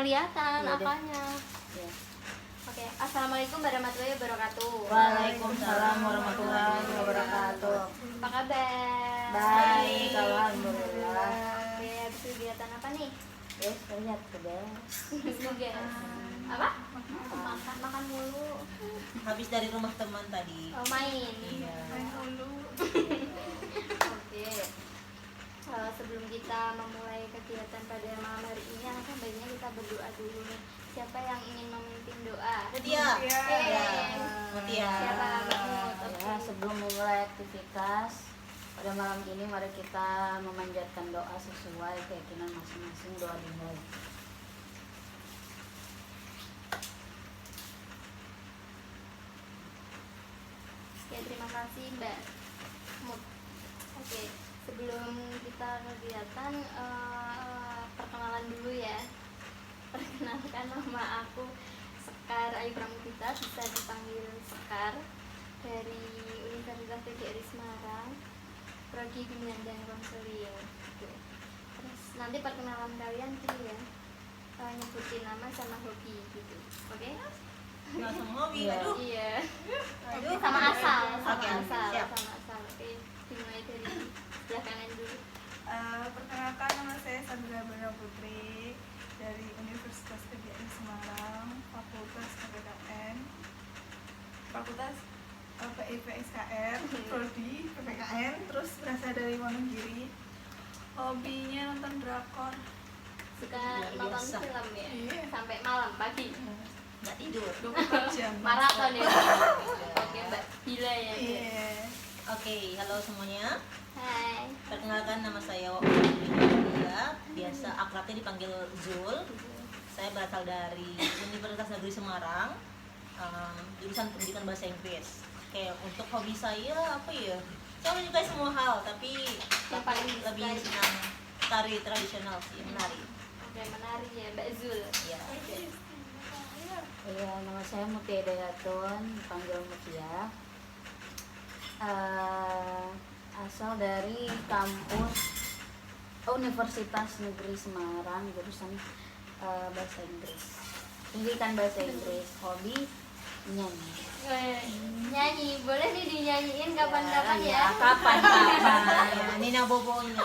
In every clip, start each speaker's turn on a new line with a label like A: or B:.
A: kelihatan
B: Ya,
A: apanya.
B: Ya.
A: Oke, assalamualaikum warahmatullahi wabarakatuh.
B: Waalaikumsalam warahmatullahi wabarakatuh.
A: Apa kabar?
B: Baik, alhamdulillah.
A: Oke, habis kegiatan apa nih?
B: Yes, lihat sudah.
A: Tugas. Apa? Makan mulu.
C: Habis dari rumah teman tadi.
A: Oh, main.
C: Iya.
A: Oke. Sebelum kita memulai kegiatan pada malam hari ini, alangkah baiknya kita berdoa dulu nih. Siapa yang ingin memimpin doa?
C: Mutia.
A: Ya.
C: Mutia.
A: Siapa?
B: Ya, sebelum memulai aktivitas pada malam ini, mari kita memanjatkan doa sesuai keyakinan masing-masing. Doa dimulai.
A: Ya, terima kasih Mbak Mut. Oke, sebelum kita kegiatan, perkenalan dulu ya. Perkenalkan, nama aku Sekar Ayu Pramudita, bisa dipanggil Sekar, dari Universitas PGRI Semarang, Prodi Bimbingan dan Konseling. Oke. Terus nanti perkenalan kalian tuh ya, nyebutin nama sama hobi gitu. Oke?
C: Langsung hobi,
B: Iya.
C: aduh.
A: Iya.
C: Aduh.
A: Sama asal,
C: Oke, siap.
A: sama asal. Oke, dimulai dari sebelah kanan dulu.
D: Perkenalkan, nama saya Sandra Bana Putri dari Universitas PGRI Semarang, Fakultas PPKN, Fakultas PIPSKR, Prodi PPKN, terus berasal dari Wonogiri. Hobinya nonton drakor.
A: Suka
C: Luar
A: nonton
C: biasa.
A: film ya?
D: Iya.
A: Sampai malam, pagi.
C: Nggak tidur.
D: 24 jam.
A: Maraton ya? Oke, Mbak. Gila ya?
D: Iya.
C: Oke, halo semuanya.
A: Hai.
C: Perkenalkan, nama saya Mutia. Biasa akrabnya dipanggil Zul. Saya berasal dari Universitas Negeri Semarang, jurusan Pendidikan Bahasa Inggris. Oke, untuk hobi saya apa ya? Saya menyukai semua hal, tapi
A: Yang paling
C: lebih
A: disukai?
C: senang tari tradisional sih, menari.
A: Oke, menarik ya, Mbak Zul.
C: Ya.
B: Iya, nama saya Mutia Dayatun, dipanggil Mutia. Asal dari kampus Universitas Negeri Semarang, jurusan bahasa Inggris. Pendidikan bahasa Inggris, hobi nyanyi.
A: Nyanyi, boleh nih dinyanyiin kapan-kapan ya?
B: Kapan-kapan.
C: Ya, Nina Bobonya.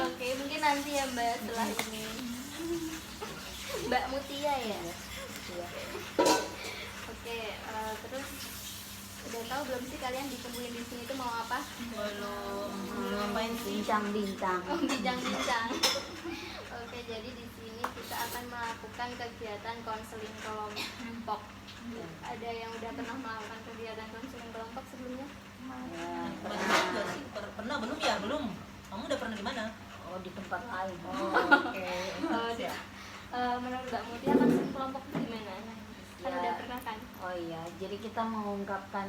A: Oke, mungkin nanti ya Mbak setelah ini. Mbak Mutia ya?
B: Iya.
A: Oke, terus udah tahu belum sih kalian dikumpulin di sini tuh mau apa?
C: Belum ngapain sih?
B: Bincang-bincang.
A: Oh, bincang-bincang. Oke, jadi di sini kita akan melakukan kegiatan konseling kelompok. Ada yang udah pernah melakukan kegiatan konseling kelompok sebelumnya?
B: Ya,
C: Pernah juga sih? Pernah belum ya? Belum. Kamu udah pernah di mana?
B: oh, di tempat lain.
C: Oke.
A: Menurut Mbak Mutia konseling kelompok itu gimana? Kan
B: Ya.
A: udah pernah kan?
B: Oh iya, jadi kita mengungkapkan,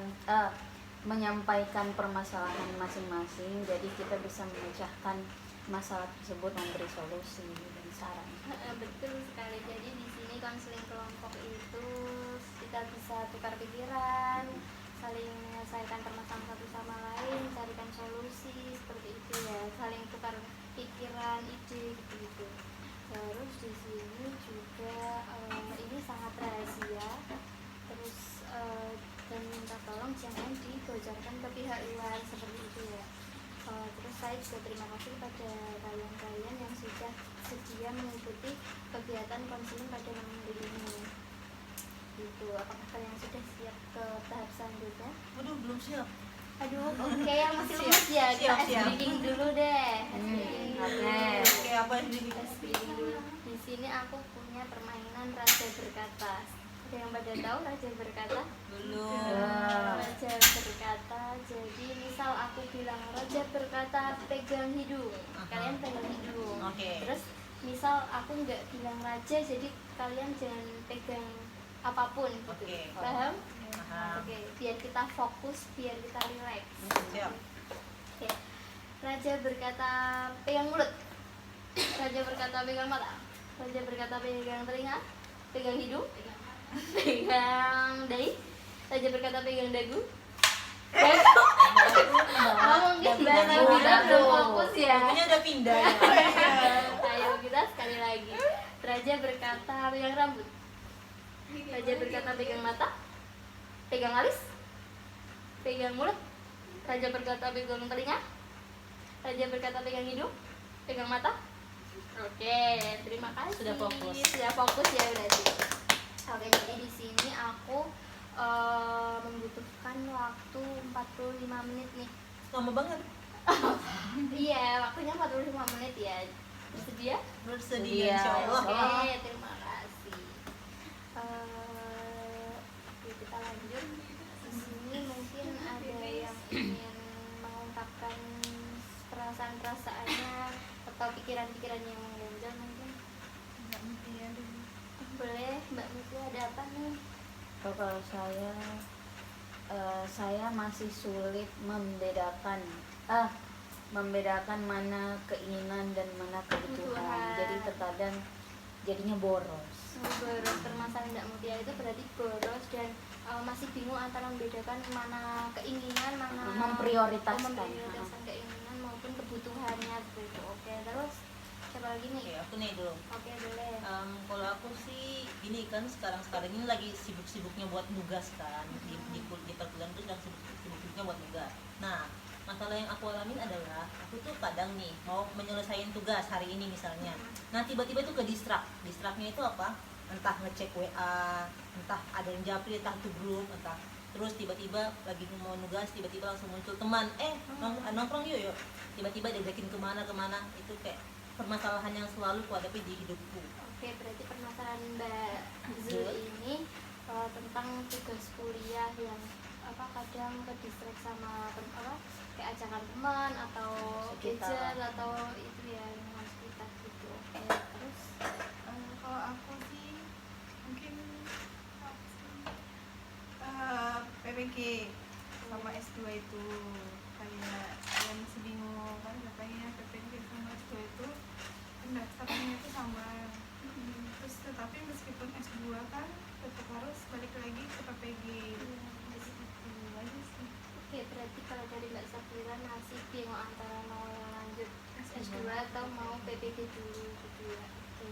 B: menyampaikan permasalahan masing-masing. Jadi kita bisa memecahkan masalah tersebut, memberi solusi dan saran.
A: Betul sekali. Jadi di sini konseling kelompok itu kita bisa tukar pikiran, saling menyelesaikan permasalahan satu sama lain, carikan solusi seperti itu ya, saling tukar pikiran, ide gitu. Terus di sini juga ini sangat rahasia. Terus dan minta tolong jangan dibocorkan ke pihak luar seperti itu ya. Terus saya juga terima kasih pada kalian-kalian yang sudah sedia mengikuti kegiatan konseling pada malam hari ini. Gitu. Apakah kalian sudah siap ke tahap selanjutnya?
C: Waduh, belum siap.
A: Aduh, oke yang masih lemes ya. Kita
C: Siap, siap.
A: breaking dulu deh. Breaking dulu.
B: Oke.
C: Oke, apa yang
A: Breaking dulu. Di sini aku punya permainan Raja Berkata. Ada yang pada tahu Raja Berkata?
C: Belum.
A: Raja berkata, jadi misal aku bilang Raja berkata pegang hidung, kalian pegang hidung.
C: Oke.
A: Terus misal aku nggak bilang raja, jadi kalian jangan pegang apapun gitu.
C: Oke.
A: Paham?
C: Paham.
A: Oke, biar kita fokus, biar kita relax.
C: Siap.
A: Oke. Raja berkata pegang mulut. Raja berkata pegang mata. Raja berkata pegang telinga. Pegang hidung. Pegang dahi. Raja berkata pegang dagu. Oh, mungkin bahasa kita belum fokus ya.
C: Dagunya udah pindah ya.
A: Ayo kita sekali lagi. Raja berkata pegang rambut. Raja berkata pegang mata. Pegang alis. Pegang mulut. Raja berkata pegang telinga. Raja berkata pegang hidung. Pegang mata. Oke, terima kasih.
C: Sudah fokus.
A: Sudah fokus ya berarti. Oke, jadi di sini aku membutuhkan waktu 45 menit nih.
C: Lama banget.
A: Iya, waktunya 45 menit ya. Bersedia?
C: Bersedia,
B: Iya.
C: insya Allah.
A: Oke, terima kasih. Oke, kita lanjut. Di sini mungkin ada yang ingin mengungkapkan perasaan-perasaannya atau pikiran-pikirannya yang mengganjal mungkin.
D: Mbak Mutia dulu.
A: Boleh, Mbak Mutia, ada apa nih?
B: Kalau saya masih sulit membedakan mana keinginan dan mana kebutuhan.
A: Kebutuhan.
B: Jadi terkadang jadinya boros.
A: Boros, permasalahan Mbak Mutia itu berarti boros dan masih bingung antara membedakan mana keinginan, mana
B: Memprioritaskan.
A: memprioritaskan keinginan maupun kebutuhannya seperti itu. Oke, terus siapa lagi nih?
C: Oke, aku nih dulu.
A: Oke, boleh.
C: Kalau aku sih gini kan sekarang ini lagi sibuk-sibuknya buat nugas kan di perkuliahan itu sedang sibuk-sibuknya buat nugas. Nah, masalah yang aku alamin adalah aku tuh kadang nih mau menyelesaikan tugas hari ini misalnya. Nah, tiba-tiba itu ke distract-nya itu apa? Entah ngecek WA, entah ada yang japri, entah itu grup, entah terus tiba-tiba lagi mau nugas tiba-tiba langsung muncul teman nongkrong yuk tiba-tiba diajakin kemana itu kayak permasalahan yang selalu kuhadapi di hidupku.
A: Oke, berarti permasalahan Mbak Zul ini tentang tugas kuliah yang kadang ke distract sama kayak ajakan teman atau
B: Sekitar.
A: gadget atau itu ya lingkungan sekitar gitu. Oke, terus
D: Kalau aku sih mungkin apa sih? PPG sama S2 itu kayak yang masih bingung kan katanya PPG sama S2 itu pendaftarannya itu sama. Terus tetapi meskipun S2 kan tetap harus balik lagi ke PPG. Itu aja sih.
A: oke, berarti kalau dari Mbak Safira masih bingung antara mau yang lanjut S2 atau mau PPG dulu gitu ya. Oke.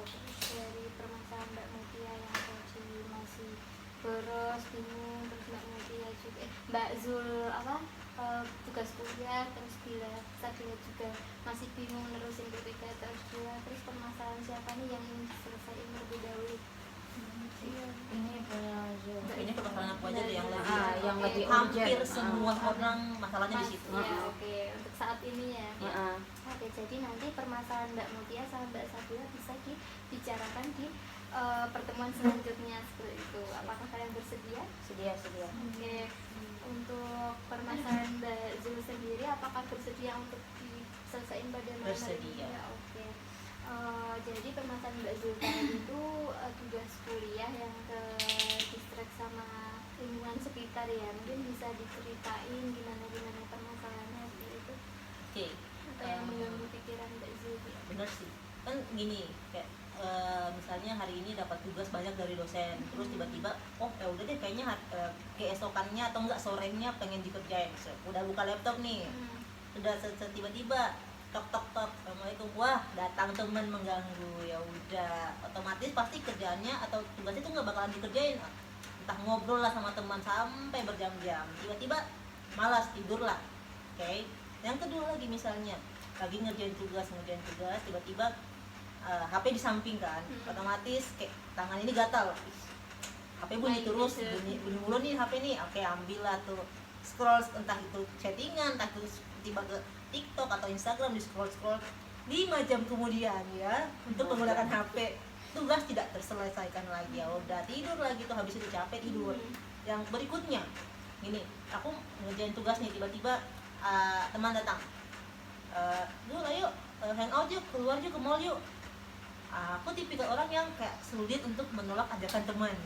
A: Terus dari permasalahan Mbak Mutia yang tadi masih boros, bingung, terus Mbak Mutia juga Mbak Zul tugas kuliah, terus bila Safira juga masih bingung nerusin PPG atau S2. Terus permasalahan siapa nih yang ingin diselesaikan terlebih dahulu?
B: Ini punya Zul.
C: Kayaknya permasalahan aku aja deh yang lagi
B: yang lebih
C: hampir
B: urgent.
C: semua orang masalahnya di situ.
A: Ya, oke, untuk saat ini ya.
B: Heeh.
A: Oke, jadi nanti permasalahan Mbak Mutia sama Mbak Safira bisa dibicarakan di pertemuan selanjutnya seperti itu. Apakah kalian bersedia?
B: Sedia.
A: Oke, untuk permasalahan Mbak Zul sendiri, apakah bersedia untuk diselesaikan pada malam hari ini?
C: Bersedia.
A: Ya, oke. Jadi permasalahan Mbak Zul tadi itu tugas kuliah yang ke distract sama lingkungan sekitar ya. Mungkin bisa diceritain gimana permasalahannya seperti itu.
C: Oke.
A: Atau yang mengganggu pikiran Mbak Zul ya.
C: Bener sih kan gini kayak misalnya hari ini dapat tugas banyak dari dosen terus tiba-tiba ya udah deh kayaknya keesokannya atau enggak sorenya pengen dikerjain udah buka laptop nih udah tiba-tiba tok assalamualaikum wah datang temen mengganggu ya udah otomatis pasti kerjaannya atau tugasnya itu nggak bakalan dikerjain entah ngobrol lah sama teman sampai berjam-jam tiba-tiba malas tidur lah. Oke. Yang kedua lagi misalnya lagi ngerjain tugas tiba-tiba HP di samping kan otomatis kayak tangan ini gatal HP bunyi terus bunyi mulu nih HP nih oke ambil lah tuh scroll entah itu chattingan entah itu tiba ke TikTok atau Instagram di scroll 5 jam kemudian ya untuk menggunakan HP tugas tidak terselesaikan lagi ya udah tidur lagi tuh habis itu capek tidur. Yang berikutnya gini aku ngerjain tugas nih tiba-tiba teman datang yuk ayo hangout yuk keluar yuk ke mall yuk. Aku tipikal orang yang kayak sulit untuk menolak ajakan teman.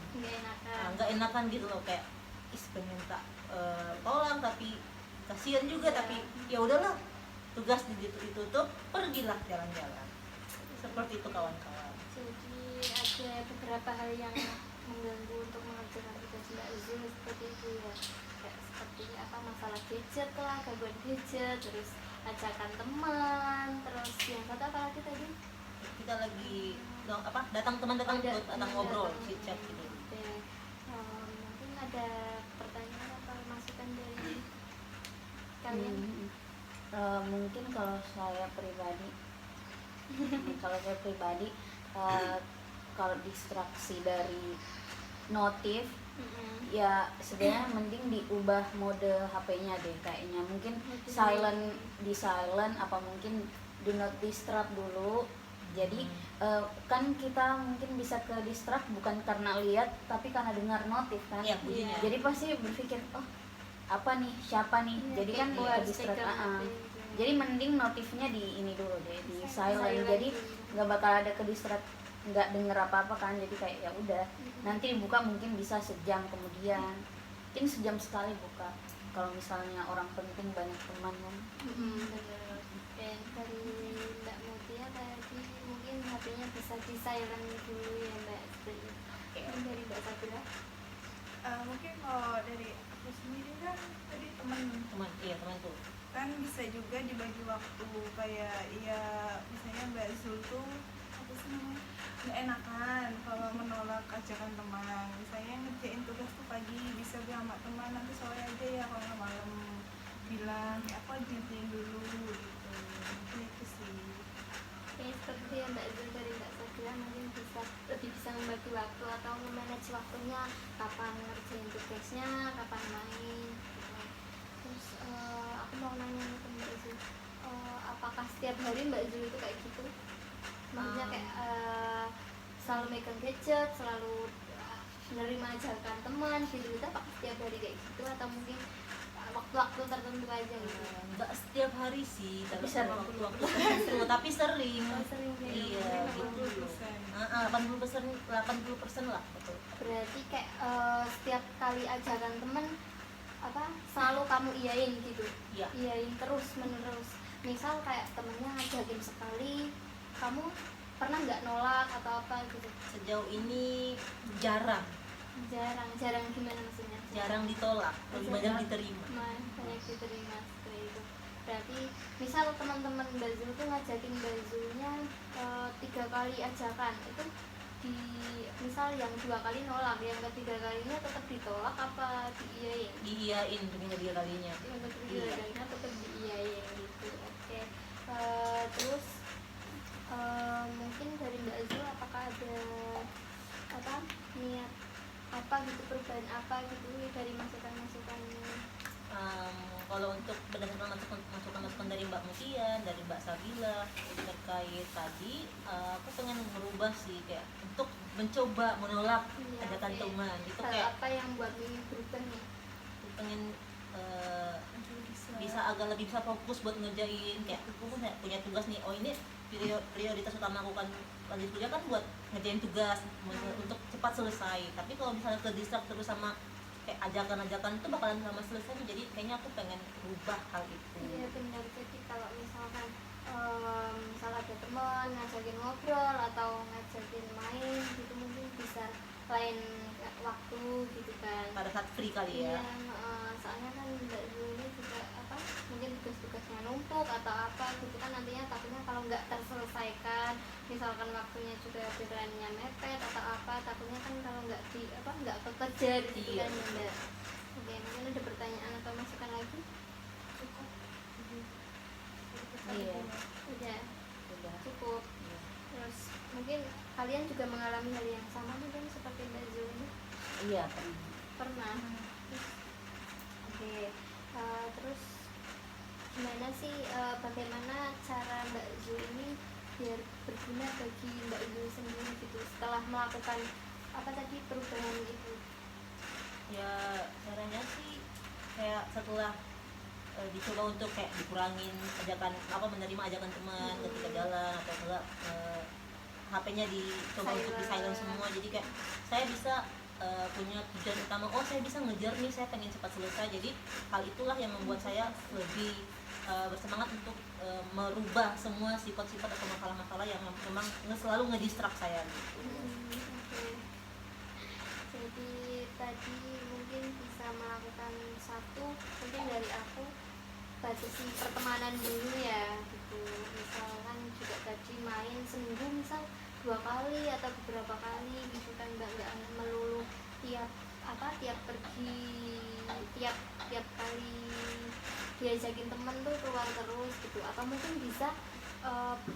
C: Nggak enakan gitu loh kayak pengen tak tolong tapi kasihan juga tapi ya udahlah tugas ditutup pergilah jalan-jalan seperti itu kawan-kawan.
A: Jadi ada beberapa hal yang mengganggu untuk mengerjakan tugas Mbak Zul seperti itu ya, kayak seperti masalah gadget lah, gangguan gadget, terus ajakan teman, terus yang satu apa lagi tadi?
C: kita lagi datang teman datang
A: Ada-
C: datang ngobrol
A: datang.
C: chit chat gitu.
A: Oke. Mungkin ada pertanyaan atau masukan dari kalian?
B: Mungkin kalau saya pribadi kalau distraksi dari notif ya sebenarnya mending diubah mode HP-nya deh kayaknya, mungkin silent apa mungkin do not disturb dulu. Jadi kan kita mungkin bisa ke distract bukan karena lihat tapi karena dengar notif kan.
C: Iya, bunyinya.
B: Jadi pasti berpikir oh apa nih, siapa nih, jadi kan
A: buat
B: ke distract.
A: stiker HP.
B: Jadi mending notifnya di ini dulu deh, di silent.
A: Silent
B: Jadi
A: dulu.
B: nggak bakal ada ke distract, nggak denger apa-apa kan. Jadi kayak ya udah, nanti buka mungkin bisa sejam kemudian, mungkin sejam sekali buka. Kalau misalnya orang penting banyak teman kan.
A: Bener. Oke, dari Mbak Mutia tadi mungkin HP-nya bisa di silent dulu ya Mbak. Mungkin dari Mbak Sabila.
D: Mungkin kalau dari aku sendiri kan tadi
C: teman tuh
D: kan bisa juga dibagi waktu, kayak ya misalnya Mbak Zul tuh apa sih namanya, nggak enakan kalau menolak ajakan teman. Misalnya ngerjain tugas tuh pagi bisa bilang sama teman nanti sore aja ya, kalau nggak malam bilang ya aku ngerjain dulu gitu. Mungkin itu sih.
A: Oke, seperti yang Mbak Zul dari Mbak Sabila mungkin lebih bisa membagi waktu atau memanage waktunya, kapan ngerjain tugasnya, kapan main gitu. Terus aku mau nanya nih ke Mbak Zul, apakah setiap hari Mbak Zul itu kayak gitu? Maksudnya kayak selalu megang gadget, selalu menerima ajakan teman gitu, apakah setiap hari kayak gitu atau mungkin waktu-waktu tertentu aja gitu?
C: nggak setiap hari sih, tapi
B: sering.
C: waktu-waktu tertentu, tapi sering.
A: Sering kayak
C: Iya, gitu. 80% lah, betul.
A: Berarti kayak setiap kali ajakan temen selalu kamu iyain gitu?
C: Iya.
A: Iyain terus menerus. Misal kayak temennya ngajakin sekali, kamu pernah nggak nolak atau apa gitu?
C: Sejauh ini jarang
A: Jarang gimana maksudnya?
C: jarang ditolak, lebih banyak diterima.
A: Banyak diterima seperti itu. Berarti misal teman-teman Mbak Zul tuh ngajakin Mbak Zulnya 3 kali ajakan, itu misal yang 2 kali nolak, yang ketiga kalinya tetap ditolak apa diiyain?
C: Diiyain dengan 3 kalinya.
A: Yang ketiga
C: Iya.
A: kalinya tetap diiyain gitu. Oke. Terus mungkin dari Mbak Zul apakah ada niat apa gitu, perubahan apa gitu dari masukan-masukan
C: Kalau untuk berdasarkan masukan dari Mbak Mutia, dari Mbak Sabila terkait tadi, aku pengen merubah sih, kayak untuk mencoba menolak
A: Iya,
C: ajakan
A: oke.
C: teman itu,
A: Hal
C: kayak
A: apa yang buat Mimi berubah nih?
C: pengen bisa agak lebih bisa fokus buat ngerjain, kayak aku punya tugas nih, oh ini prioritas utama aku kan lanjut kuliah kan buat ngerjain tugas untuk cepat selesai. Tapi kalau misalnya ke distract terus sama kayak ajakan-ajakan itu bakalan lama selesai, jadi kayaknya aku pengen rubah hal itu.
A: Iya benar. Jadi kalau misalkan misal ada teman ngajakin ngobrol atau ngajakin main gitu, mungkin bisa lain waktu gitu kan.
C: Pada saat free kali
A: Iya,
C: ya.
A: soalnya kan Mbak Zul ini juga mungkin tugas-tugasnya numpuk atau apa gitu kan, nantinya takutnya kalau nggak terselesaikan, misalkan waktunya juga deadline-nya mepet atau apa, takutnya kan kalau nggak kekejar gitu
C: Iya.
A: kan ya Mbak. Oke, mungkin ada pertanyaan atau masukan lagi?
B: Iya.
A: Udah
B: Udah.
A: cukup.
B: Iya.
A: Terus mungkin kalian juga mengalami hal yang sama mungkin seperti Mbak Zul ini?
B: Iya
A: Pernah. Oke. Terus gimana sih bagaimana cara Mbak Zul ini biar berguna bagi Mbak Zul sendiri gitu setelah melakukan perubahan itu?
C: Ya caranya sih kayak setelah dicoba untuk kayak dikurangin ajakan, menerima ajakan teman ketika jalan, atau enggak HP-nya dicoba untuk di silent semua. Jadi kayak saya bisa punya tujuan utama, saya bisa ngejar nih, saya pengen cepat selesai. Jadi hal itulah yang membuat saya lebih bersemangat untuk merubah semua sifat-sifat atau masalah-masalah yang memang selalu ngedistract saya gitu.
A: Oke. Jadi tadi mungkin bisa melakukan satu, mungkin dari aku batasi pertemanan dulu ya gitu. gitu. Misalkan juga tadi main seminggu misal 2 kali atau beberapa kali gitu kan, nggak melulu tiap pergi, tiap kali diajakin temen tuh keluar terus gitu, atau mungkin bisa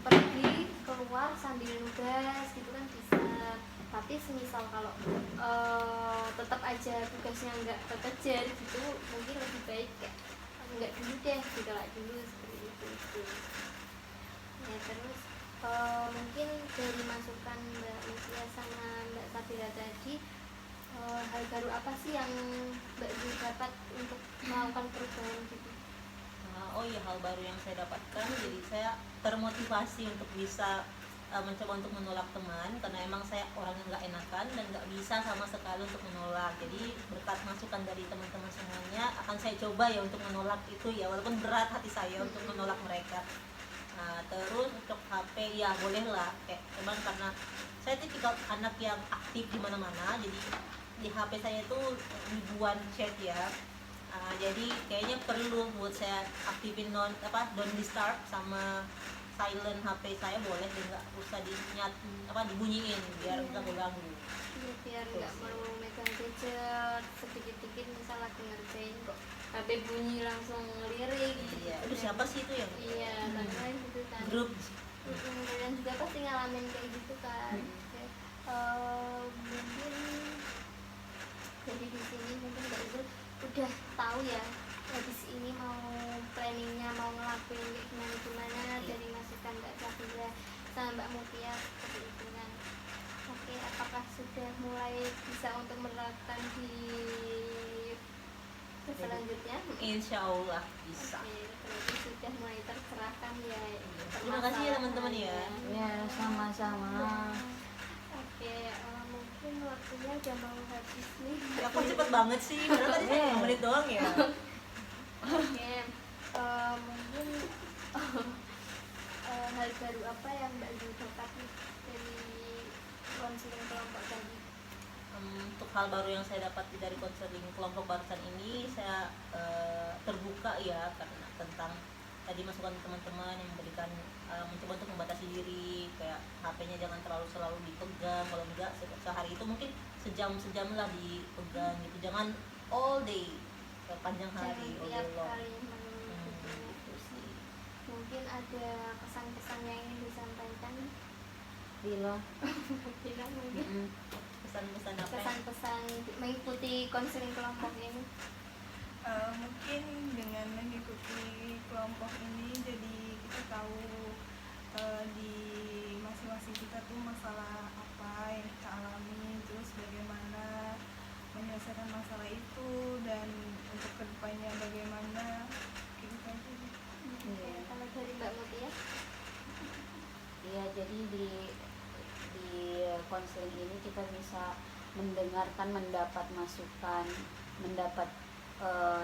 A: pergi keluar sambil nugas gitu kan bisa. Tapi semisal kalau tetap aja tugasnya nggak kekejar gitu, mungkin lebih baik kayak nggak dulu deh, ditolak dulu seperti itu gitu. Ya terus mungkin dari masukan Mbak Mutia sama Mbak Sabira tadi, hal baru apa sih yang Mbak Zul dapat untuk melakukan perubahan gitu?
C: Oh iya, hal baru yang saya dapatkan, jadi saya termotivasi untuk bisa mencoba untuk menolak teman, karena emang saya orang yang nggak enakan dan nggak bisa sama sekali untuk menolak. Jadi berkat masukan dari teman-teman semuanya, akan saya coba ya untuk menolak itu ya, walaupun berat hati saya untuk menolak mereka. Nah terus untuk HP ya bolehlah, kayak emang karena saya tipikal anak yang aktif di mana-mana, jadi di HP saya itu ribuan chat ya. Jadi kayaknya perlu buat saya aktifin don't disturb sama silent HP saya, boleh dan nggak usah dibunyiin biar nggak mengganggu.
A: Ya, biar nggak perlu megang gadget, sedikit-sedikit misal lagi ngerjain kok HP bunyi langsung ngelirik gitu.
C: Iya, itu siapa sih itu yang
A: Iya, karena gitu kan.
C: grup?
A: Kalian juga pasti ngalamin kayak gitu kan. Oke. Mungkin jadi di sini mungkin Mbak Zul udah tahu ya habis ini mau planningnya mau ngelakuin kayak gimana dari masukan Mbak Sabila sama Mbak Mutia seperti itu kan. Oke, apakah sudah mulai bisa untuk menerapkan di selanjutnya?
C: Insya Allah bisa.
A: Oke, berarti sudah mulai tercerahkan ya.
C: Terima kasih ya teman-teman ya.
B: Ya sama-sama.
A: Oke, mungkin waktunya udah mau habis nih.
C: Ya, kok cepet banget sih, padahal tadi 5 menit doang ya.
A: Oke, mungkin hal baru apa yang Mbak Zul dapat nih dari konseling kelompok tadi?
C: Untuk hal baru yang saya dapat dari konseling kelompok barusan ini, saya terbuka ya karena tentang tadi masukan teman-teman yang memberikan mencoba untuk membatasi diri, kayak HP-nya jangan selalu dipegang, kalau enggak sehari itu mungkin sejam lah dipegang gitu, jangan all day panjang hari.
A: Jangan tiap hari itu sih. Mungkin ada kesan-kesan yang ingin disampaikan.
B: Bila
A: Bila mungkin
C: Pesan-pesan apa ya?
A: pesan-pesan mengikuti konseling kelompok ini.
D: Mungkin dengan mengikuti kelompok ini jadi kita tahu di masing-masing kita tuh masalah apa yang kita alami, terus bagaimana menyelesaikan masalah itu, dan untuk kedepannya bagaimana gitu aja.
A: Oke, kalau dari Mbak Mutia?
B: ya jadi di konseling ini kita bisa mendengarkan, mendapat masukan, mendapat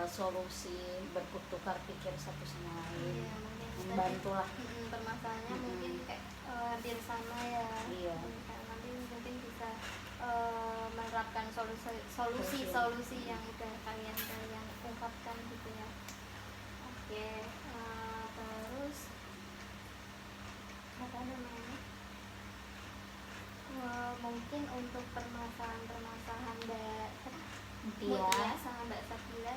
B: solusi, bertukar pikir satu sama lain,
A: Iya, mungkin
B: membantulah.
A: permasalahannya mungkin kayak hampir sama ya.
B: Iya.
A: Nanti mungkin bisa menerapkan solusi yang udah kalian ungkapkan gitu ya. Oke, terus apa namanya? Mungkin untuk permasalahan Mbak Mutia sama Mbak Sabila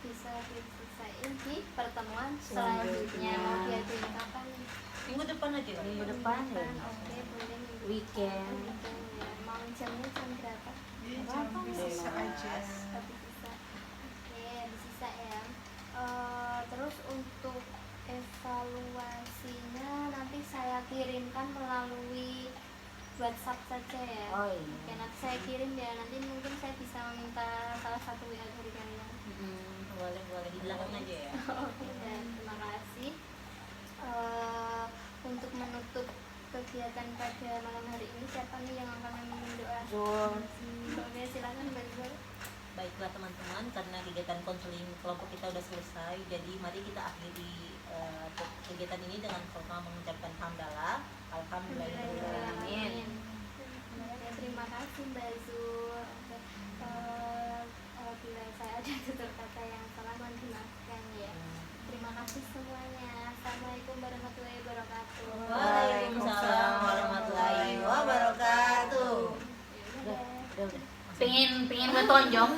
A: bisa diselesaikan di pertemuan selanjutnya. Mau diadain kapan nih?
C: Minggu depan aja kali
B: Minggu
C: ya.
B: depan ya.
A: Oke, boleh minggu
B: Weekend.
A: depan ya. Mau jamnya jam berapa?
D: Jadi jangan bisa aja.
A: Tapi bisa. Oke, bisa ya. Terus untuk evaluasinya nanti saya kirimkan melalui WhatsApp saja ya.
B: Oh iya.
A: Oke, nanti saya kirim ya. Nanti mungkin saya bisa meminta salah satu WA dari kalian.
C: Boleh di belakang aja ya.
A: Oke, dan terima kasih. Untuk menutup kegiatan pada malam hari ini, siapa nih yang akan memimpin doa?
B: Zul.
A: Oke, silakan Mbak Zul.
C: Baiklah teman-teman, karena kegiatan konseling kelompok kita sudah selesai, jadi mari kita akhiri kegiatan ini dengan sama mengucapkan hamdalah. Alhamdulillahirobbilalamin.
A: Ya, terima kasih Mbak Zul. Bila saya ada tutur kata yang salah, mohon dimaafkan ya. Terima terima kasih semuanya. Assalamualaikum warahmatullahi wabarakatuh.
C: Waalaikumsalam warahmatullahi wabarakatuh.
B: Udah. Pengen gue tonjok.